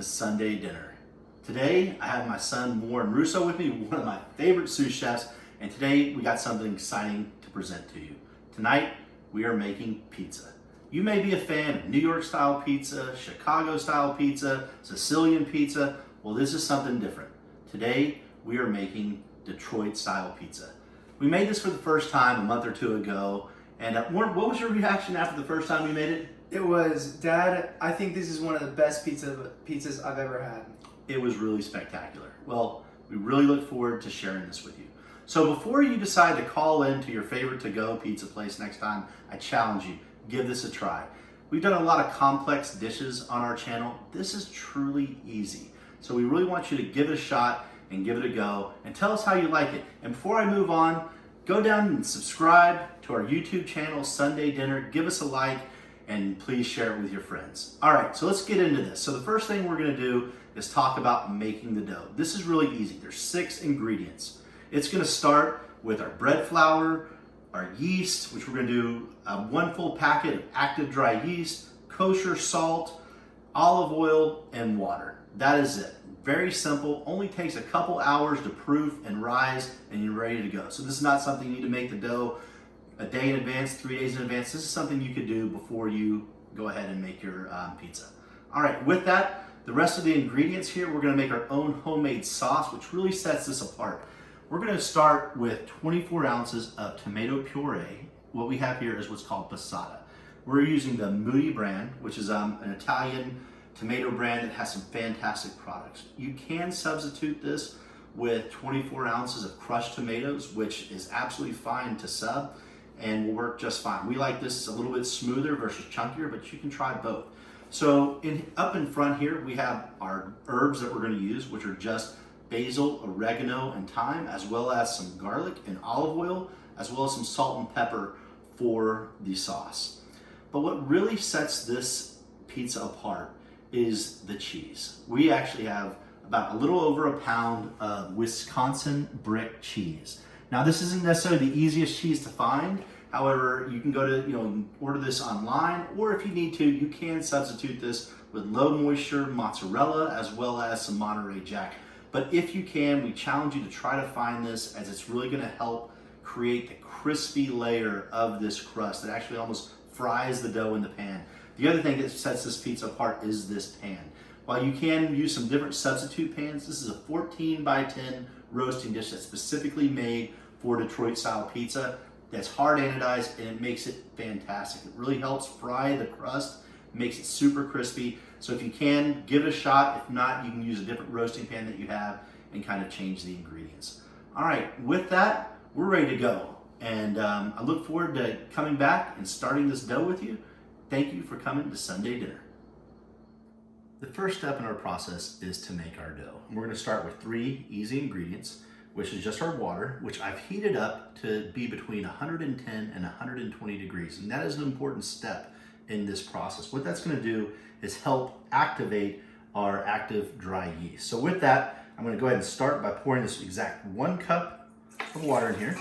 Sunday dinner. Today, I have my son Warren Russo with me, one of my favorite sous chefs, and today we got something exciting to present to you. Tonight, we are making pizza. You may be a fan of New York style pizza, Chicago style pizza, Sicilian pizza. Well, this is something different. Today, we are making Detroit style pizza. We made this for the first time a month or two ago, and Warren, what was your reaction after the first time we made it? It was, Dad, I think this is one of the best pizzas I've ever had. It was really spectacular. Well, we really look forward to sharing this with you. So before you decide to call in to your favorite to-go pizza place next time, I challenge you, give this a try. We've done a lot of complex dishes on our channel. This is truly easy. So we really want you to give it a shot and give it a go and tell us how you like it. And before I move on, go down and subscribe to our YouTube channel, Sunday Dinner. Give us a like and please share it with your friends. All right, so let's get into this. So the first thing we're gonna do is talk about making the dough. This is really easy. There's 6 ingredients. It's gonna start with our bread flour, our yeast, which we're gonna do 1 full packet of active dry yeast, kosher salt, olive oil, and water. That is it. Very simple, only takes a couple hours to proof and rise, and you're ready to go. So this is not something you need to make the dough a day in advance, 3 days in advance. This is something you could do before you go ahead and make your pizza. All right, with that, the rest of the ingredients here, we're gonna make our own homemade sauce, which really sets this apart. We're gonna start with 24 ounces of tomato puree. What we have here is what's called passata. We're using the Moody brand, which is an Italian tomato brand that has some fantastic products. You can substitute this with 24 ounces of crushed tomatoes, which is absolutely fine to sub and will work just fine. We like this a little bit smoother versus chunkier, but you can try both. So up in front here, we have our herbs that we're gonna use, which are just basil, oregano, and thyme, as well as some garlic and olive oil, as well as some salt and pepper for the sauce. But what really sets this pizza apart is the cheese. We actually have about a little over a pound of Wisconsin brick cheese. Now this isn't necessarily the easiest cheese to find. However, you can go to, order this online, or if you need to, you can substitute this with low moisture mozzarella as well as some Monterrey Jack. But if you can, we challenge you to try to find this, as it's really gonna help create the crispy layer of this crust that actually almost fries the dough in the pan. The other thing that sets this pizza apart is this pan. While you can use some different substitute pans, this is a 14 by 10 roasting dish that's specifically made for Detroit style pizza. That's hard anodized and it makes it fantastic. It really helps fry the crust, makes it super crispy. So if you can, give it a shot. If not, you can use a different roasting pan that you have and kind of change the ingredients. All right, with that, we're ready to go. And I look forward to coming back and starting this dough with you. Thank you for coming to Sunday Dinner. The first step in our process is to make our dough. We're gonna start with 3 easy ingredients, which is just our water, which I've heated up to be between 110 and 120 degrees. And that is an important step in this process. What that's gonna do is help activate our active dry yeast. So with that, I'm gonna go ahead and start by pouring this exact 1 cup of water in here.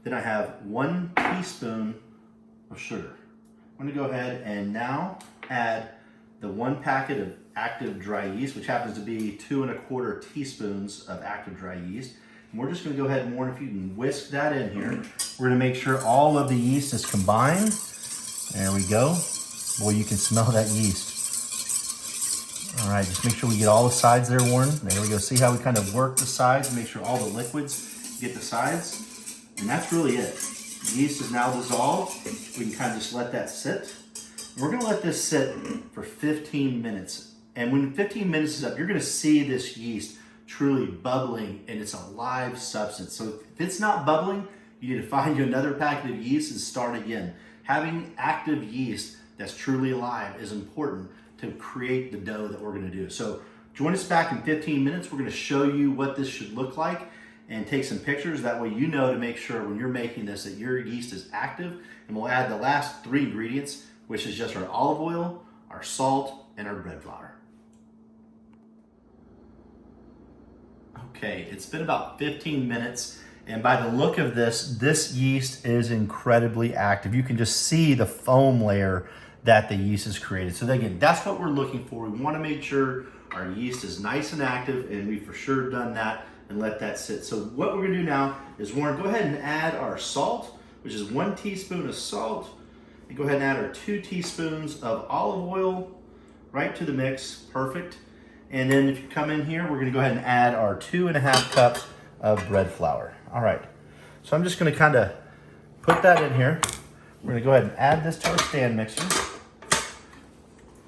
Then I have 1 teaspoon of sugar. I'm gonna go ahead and now add the 1 packet of active dry yeast, which happens to be 2 1/4 teaspoons of active dry yeast. And we're just gonna go ahead and, Warren, if you can whisk that in here. We're gonna make sure all of the yeast is combined. There we go. Boy, you can smell that yeast. All right, just make sure we get all the sides there, Warren. There we go. See how we kind of work the sides, make sure all the liquids get the sides. And that's really it. The yeast is now dissolved. We can kind of just let that sit. We're gonna let this sit for 15 minutes. And when 15 minutes is up, you're gonna see this yeast truly bubbling and it's a live substance. So if it's not bubbling, you need to find you another packet of yeast and start again. Having active yeast that's truly alive is important to create the dough that we're gonna do. So join us back in 15 minutes. We're gonna show you what this should look like and take some pictures. That way you know to make sure when you're making this that your yeast is active. And we'll add the last 3 ingredients, which is just our olive oil, our salt, and our bread flour. Okay, it's been about 15 minutes, and by the look of this yeast is incredibly active. You can just see the foam layer that the yeast is created. So again, that's what we're looking for. We want to make sure our yeast is nice and active, and we've for sure done that and let that sit. So what we're gonna do now is we're gonna go ahead and add our salt, which is 1 teaspoon of salt, and go ahead and add our 2 teaspoons of olive oil right to the mix, perfect. And then if you come in here, we're gonna go ahead and add our 2.5 cups of bread flour. All right, so I'm just gonna kind of put that in here. We're gonna go ahead and add this to our stand mixer.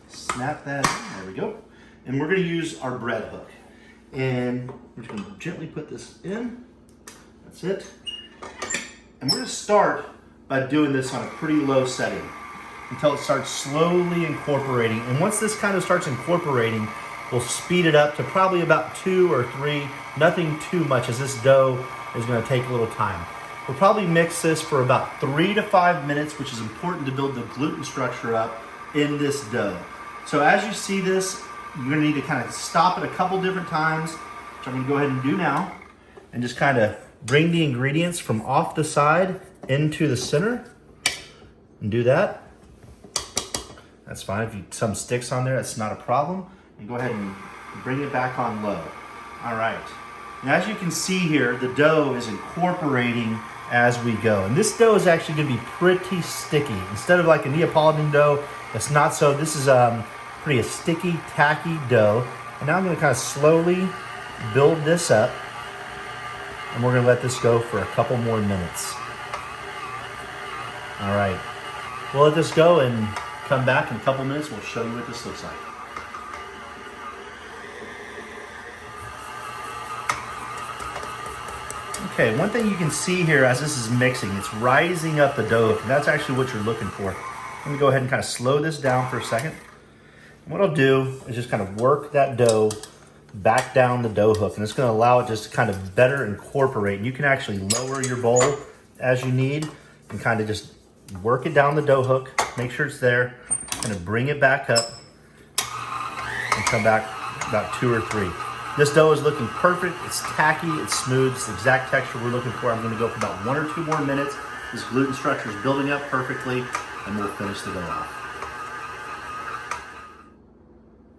Snap that in, there we go. And we're gonna use our bread hook. And we're just gonna gently put this in. That's it. And we're gonna start by doing this on a pretty low setting until it starts slowly incorporating. And once this kind of starts incorporating, we'll speed it up to probably about 2 or 3, nothing too much, as this dough is gonna take a little time. We'll probably mix this for about 3 to 5 minutes, which is important to build the gluten structure up in this dough. So as you see this, you're gonna need to kind of stop it a couple different times, which I'm gonna go ahead and do now, and just kind of bring the ingredients from off the side into the center, and do that. That's fine. If you some sticks on there, that's not a problem. And go ahead and bring it back on low. All right. Now, as you can see here, the dough is incorporating as we go. And this dough is actually gonna be pretty sticky. Instead of like a Neapolitan dough, it's not so. This is pretty a sticky, tacky dough. And now I'm gonna kind of slowly build this up. And we're gonna let this go for a couple more minutes. All right. We'll let this go and come back in a couple minutes. We'll show you what this looks like. Okay, one thing you can see here as this is mixing, it's rising up the dough, and that's actually what you're looking for. I'm gonna go ahead and kind of slow this down for a second. And what I'll do is just kind of work that dough back down the dough hook, and it's gonna allow it just to kind of better incorporate. And you can actually lower your bowl as you need and kind of just work it down the dough hook, make sure it's there, kind of bring it back up and come back about 2 or 3. This dough is looking perfect. It's tacky, it's smooth, it's the exact texture we're looking for. I'm gonna go for about 1 or 2 more minutes. This gluten structure is building up perfectly, and we'll finish the dough off.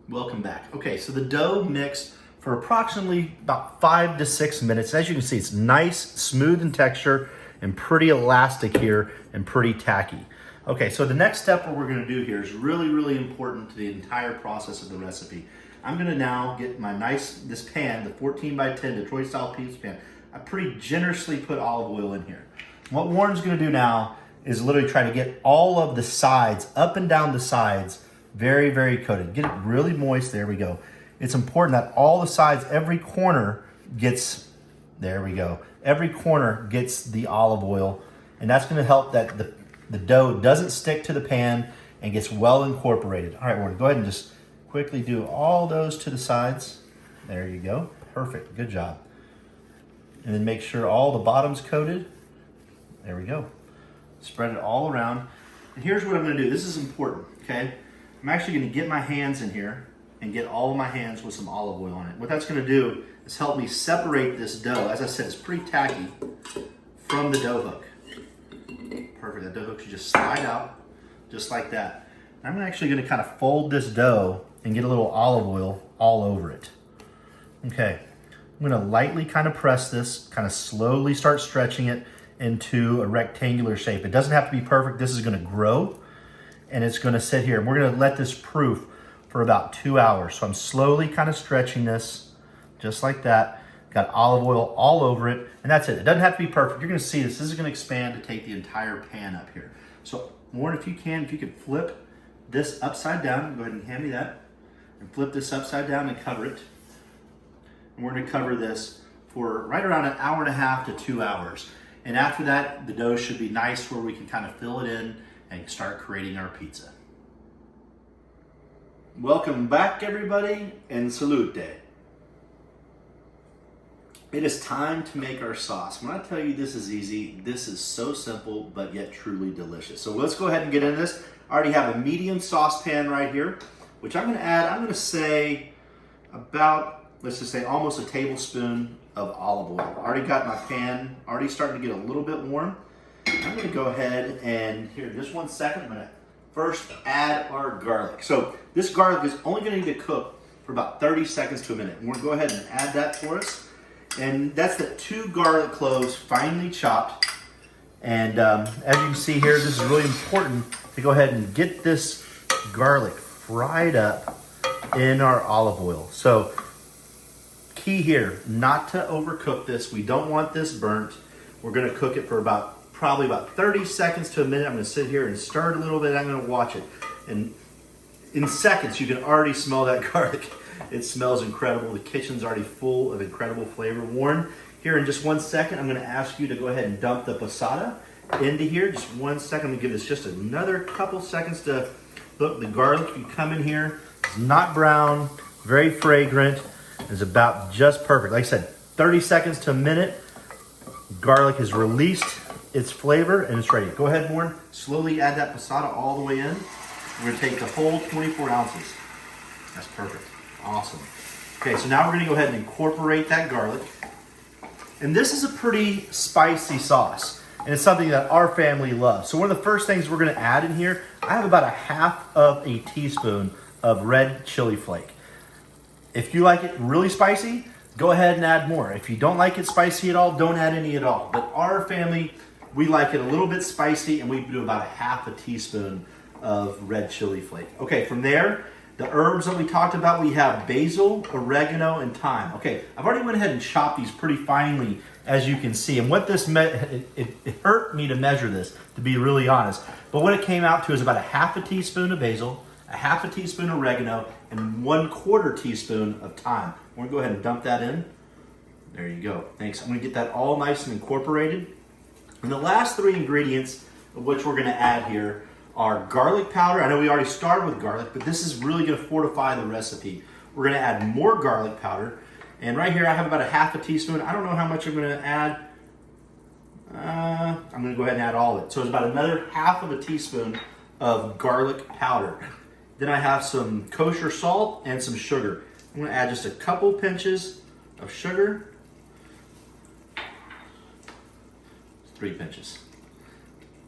Welcome back. Okay, so the dough mixed for approximately about 5 to 6 minutes. As you can see, it's nice, smooth in texture, and pretty elastic here, and pretty tacky. Okay, so the next step what we're gonna do here is really, really important to the entire process of the recipe. I'm gonna now get my this pan, the 14 by 10 Detroit style pizza pan. I pretty generously put olive oil in here. What Warren's gonna do now is literally try to get all of the sides, up and down the sides, very, very coated. Get it really moist, there we go. It's important that all the sides, every corner gets, there we go. Every corner gets the olive oil, and that's gonna help that the dough doesn't stick to the pan and gets well incorporated. All right, we're gonna go ahead and just quickly do all those to the sides. There you go, perfect, good job. And then make sure all the bottom's coated. There we go. Spread it all around. And here's what I'm gonna do, this is important, okay? I'm actually gonna get my hands in here and get all of my hands with some olive oil on it. What that's gonna do is help me separate this dough. As I said, it's pretty tacky from the dough hook. Perfect, that dough hook should just slide out just like that. I'm actually gonna kind of fold this dough and get a little olive oil all over it. Okay, I'm gonna lightly kind of press this, kind of slowly start stretching it into a rectangular shape. It doesn't have to be perfect. This is gonna grow and it's gonna sit here. And we're gonna let this proof for about 2 hours. So I'm slowly kind of stretching this just like that. Got olive oil all over it, and that's it. It doesn't have to be perfect. You're gonna see this. This is gonna expand to take the entire pan up here. So Warren, if you could flip this upside down, go ahead and hand me that, and flip this upside down and cover it. And we're gonna cover this for right around 1.5 to 2 hours. And after that, the dough should be nice where we can kind of fill it in and start creating our pizza. Welcome back, everybody, and salute. It is time to make our sauce. When I tell you this is easy, this is so simple, but yet truly delicious. So let's go ahead and get into this. I already have a medium saucepan right here, which I'm gonna say about, let's just say almost a tablespoon of olive oil. I already got my pan, already starting to get a little bit warm. I'm gonna go ahead and, here, just 1 second, I'm gonna first add our garlic. So this garlic is only going to need to cook for about 30 seconds to a minute. And we're going to go ahead and add that for us. And that's the 2 garlic cloves finely chopped. And as you can see here, this is really important to go ahead and get this garlic fried up in our olive oil. So key here, not to overcook this. We don't want this burnt. We're going to cook it for probably about 30 seconds to a minute. I'm going to sit here and stir it a little bit. I'm going to watch it. And in seconds, you can already smell that garlic. It smells incredible. The kitchen's already full of incredible flavor. Warren, here in just 1 second, I'm going to ask you to go ahead and dump the passata into here. Just 1 second. I'm going to give this just another couple seconds to look. The garlic, you come in here, it's not brown, very fragrant. It's about just perfect. Like I said, 30 seconds to a minute. Garlic has released its flavor and it's ready. Go ahead, Warren. Slowly add that passata all the way in. We're going to take the whole 24 ounces. That's perfect. Awesome. Okay, so now we're going to go ahead and incorporate that garlic. And this is a pretty spicy sauce. And it's something that our family loves. So one of the first things we're going to add in here, I have about 1/2 teaspoon of red chili flake. If you like it really spicy, go ahead and add more. If you don't like it spicy at all, don't add any at all. But our family, we like it a little bit spicy, and we do about 1/2 teaspoon of red chili flake. Okay, from there, the herbs that we talked about, we have basil, oregano, and thyme. Okay, I've already went ahead and chopped these pretty finely, as you can see. And what this it hurt me to measure this, to be really honest. But what it came out to is about 1/2 teaspoon of basil, 1/2 teaspoon of oregano, and 1/4 teaspoon of thyme. We're gonna go ahead and dump that in. There you go. Thanks. I'm gonna get that all nice and incorporated. And the last 3 ingredients of which we're gonna add here are garlic powder. I know we already started with garlic, but this is really gonna fortify the recipe. We're gonna add more garlic powder. And right here I have about 1/2 teaspoon. I don't know how much I'm gonna add. I'm gonna go ahead and add all of it. So it's about another 1/2 teaspoon of garlic powder. Then I have some kosher salt and some sugar. I'm gonna add just a couple pinches of sugar. 3 pinches.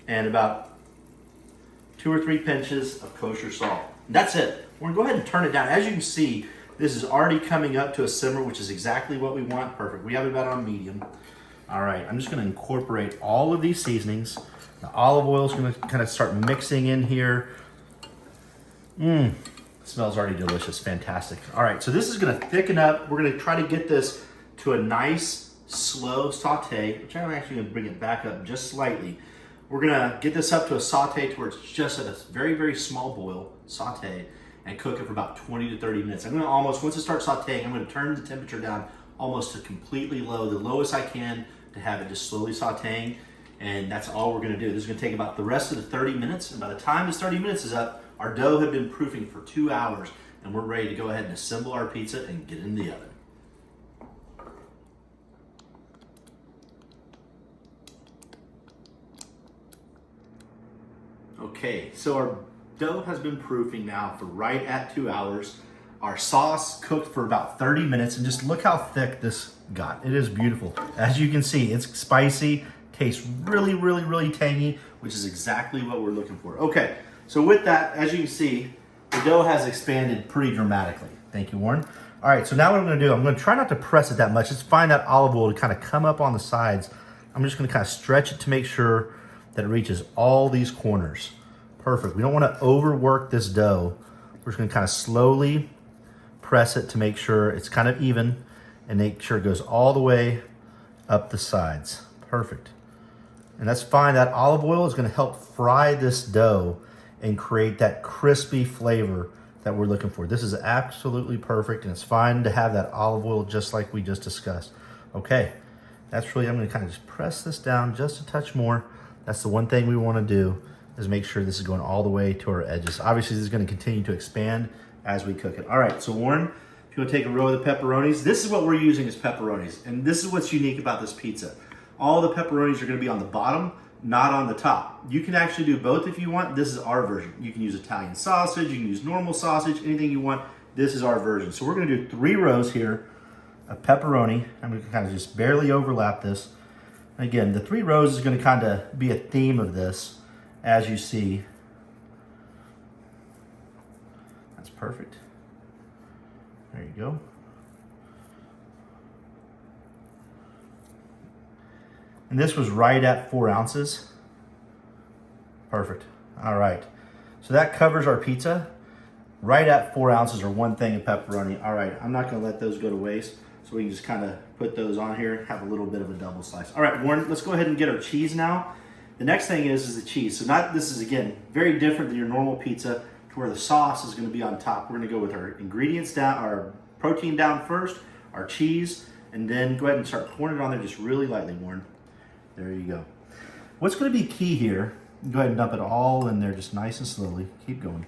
And about 2 or 3 pinches of kosher salt. And that's it. We're gonna go ahead and turn it down. As you can see, this is already coming up to a simmer, which is exactly what we want. Perfect. We have it about on medium. All right, I'm just gonna incorporate all of these seasonings. The olive oil is gonna kind of start mixing in here. It smells already delicious, fantastic. All right, so this is gonna thicken up. We're gonna try to get this to a nice, slow saute, which I'm actually gonna bring it back up just slightly. We're gonna get this up to a saute to where it's just at a very, very small boil, saute, and cook it for about 20 to 30 minutes. I'm gonna once it starts sauteing, I'm gonna turn the temperature down almost to completely low, the lowest I can, to have it just slowly sauteing. And that's all we're gonna do. This is gonna take about the rest of the 30 minutes. And by the time this 30 minutes is up, our dough had been proofing for 2 hours, and we're ready to go ahead and assemble our pizza and get it in the oven. Okay, so our dough has been proofing now for right at 2 hours. Our sauce cooked for about 30 minutes, and just look how thick this got. It is beautiful. As you can see, it's spicy, tastes really, really, really tangy, which is exactly what we're looking for. Okay, so with that, as you can see, the dough has expanded pretty dramatically. Thank you, Warren. All right, so now what I'm gonna do, I'm gonna try not to press it that much. Just find that olive oil to kind of come up on the sides. I'm just gonna kind of stretch it to make sure that it reaches all these corners. Perfect. We don't wanna overwork this dough. We're just gonna kind of slowly press it to make sure it's kind of even and make sure it goes all the way up the sides. Perfect. And that's fine. That olive oil is gonna help fry this dough and create that crispy flavor that we're looking for. This is absolutely perfect, and it's fine to have that olive oil just like we just discussed. Okay, that's really, I'm gonna kind of just press this down just a touch more. That's the one thing we wanna do, is make sure this is going all the way to our edges. Obviously, this is gonna continue to expand as we cook it. All right, so Warren, if you wanna take a row of the pepperonis, this is what we're using as pepperonis, and this is what's unique about this pizza. All the pepperonis are gonna be on the bottom, not on the top. You can actually do both if you want. This is our version. You can use Italian sausage, you can use normal sausage, anything you want. This is our version. So we're gonna do 3 rows here of pepperoni. I'm gonna kind of just barely overlap this. Again, the 3 rows is gonna kind of be a theme of this, as you see. perfect. There you go. And this was right at 4 ounces. Perfect. All right. So that covers our pizza. Right at 4 ounces or 1 thing of pepperoni. All right, I'm not gonna let those go to waste. So we can just kind of put those on here, have a little bit of a double slice. All right, Warren, let's go ahead and get our cheese now. The next thing is the cheese. So this is, again, very different than your normal pizza to where the sauce is gonna be on top. We're gonna go with our ingredients down, our protein down first, our cheese, and then go ahead and start pouring it on there just really lightly, Warren. There you go. What's gonna be key here, go ahead and dump it all in there just nice and slowly. Keep going.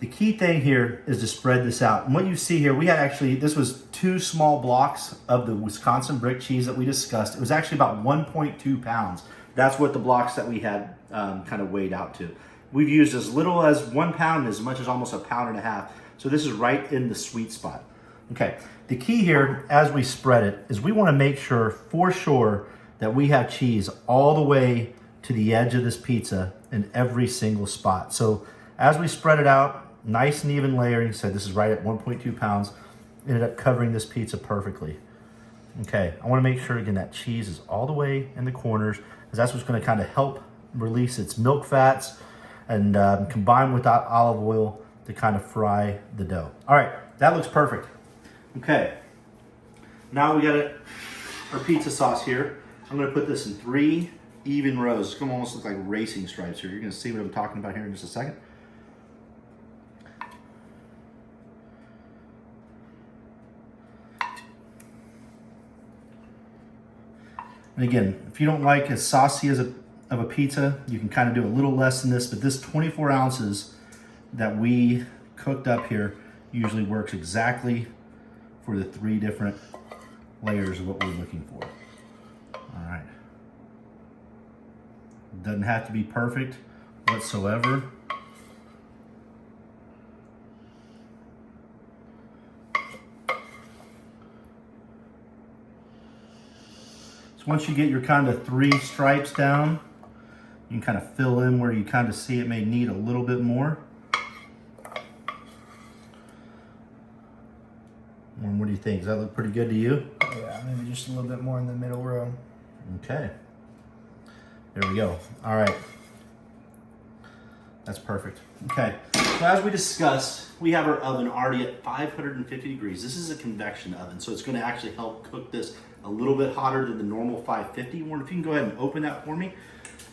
The key thing here is to spread this out. And what you see here, we had actually, this was 2 small blocks of the Wisconsin brick cheese that we discussed. It was actually about 1.2 pounds. That's what the blocks that we had kind of weighed out to. We've used as little as 1 pound, as much as almost 1.5 pounds. So this is right in the sweet spot. Okay, the key here as we spread it is we wanna make sure, for sure, that we have cheese all the way to the edge of this pizza in every single spot. So as we spread it out, nice and even layering, so this is right at 1.2 pounds, ended up covering this pizza perfectly. Okay, I wanna make sure again that cheese is all the way in the corners, because that's what's gonna kind of help release its milk fats and combine with that olive oil to kind of fry the dough. All right, that looks perfect. Okay, now we got our pizza sauce here. I'm gonna put this in 3 even rows. It's gonna almost look like racing stripes here. You're gonna see what I'm talking about here in just a second. And again, if you don't like as saucy of a pizza, you can kind of do a little less than this, but this 24 ounces that we cooked up here usually works exactly for the 3 different layers of what we're looking for. All right. Doesn't have to be perfect whatsoever. So once you get your kind of 3 stripes down, you can kind of fill in where you kind of see it may need a little bit more. And what do you think? Does that look pretty good to you? Yeah, maybe just a little bit more in the middle row. Okay. There we go. All right. That's perfect. Okay. So as we discussed, we have our oven already at 550 degrees. This is a convection oven, so it's going to actually help cook this a little bit hotter than the normal 550. Warren, if you can go ahead and open that for me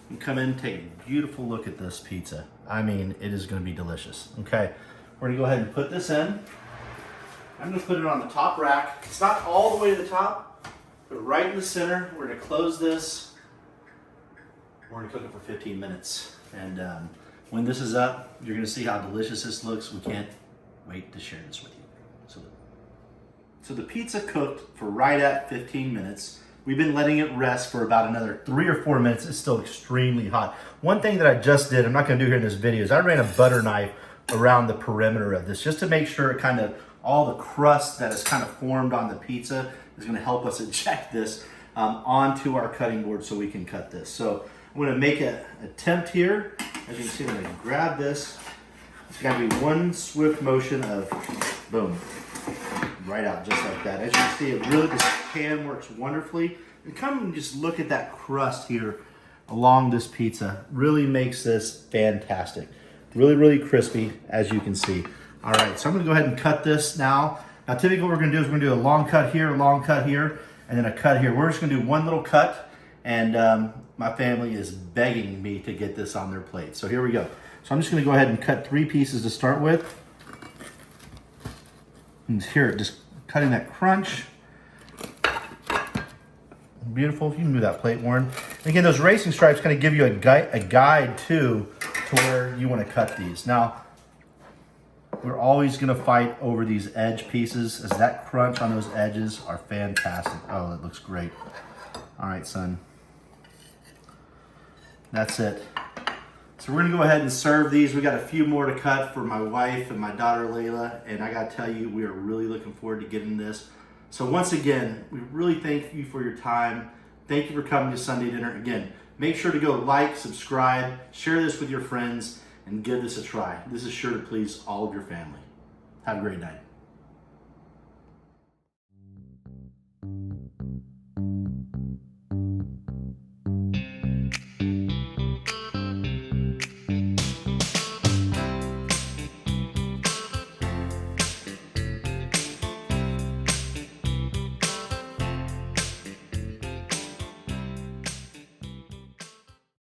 and come in and take a beautiful look at this pizza. I mean, it is going to be delicious. Okay. We're going to go ahead and put this in. I'm going to put it on the top rack. It's not all the way to the top, but right in the center. We're going to close this. We're going to cook it for 15 minutes. And when this is up, you're going to see how delicious this looks. We can't wait to share this with you. So the pizza cooked for right at 15 minutes. We've been letting it rest for about another 3 or 4 minutes. It's still extremely hot. One thing that I just did, I'm not going to do here in this video, is I ran a butter knife around the perimeter of this just to make sure it kind of all the crust that is kind of formed on the pizza is going to help us eject this onto our cutting board so we can cut this. So I'm going to make an attempt here. As you can see, I'm going to grab this. It's going to be one swift motion of boom, right out just like that. As you can see, it really, this pan works wonderfully. And come and just look at that crust here along this pizza. Really makes this fantastic. Really, really crispy, as you can see. All right, so I'm gonna go ahead and cut this now. Now, typically what we're gonna do is we're gonna do a long cut here, a long cut here, and then a cut here. We're just gonna do one little cut, and my family is begging me to get this on their plate. So here we go. So I'm just gonna go ahead and cut 3 pieces to start with. And here, just cutting that crunch. Beautiful. You can move that plate, Warren. And again, those racing stripes kind of give you a guide too to where you want to cut these. Now, we're always going to fight over these edge pieces, as that crunch on those edges are fantastic. Oh, that looks great. All right, son. That's it. So we're going to go ahead and serve these. We got a few more to cut for my wife and my daughter, Layla. And I got to tell you, we are really looking forward to getting this. So once again, we really thank you for your time. Thank you for coming to Sunday dinner. Again, make sure to go like, subscribe, share this with your friends, and give this a try. This is sure to please all of your family. Have a great night.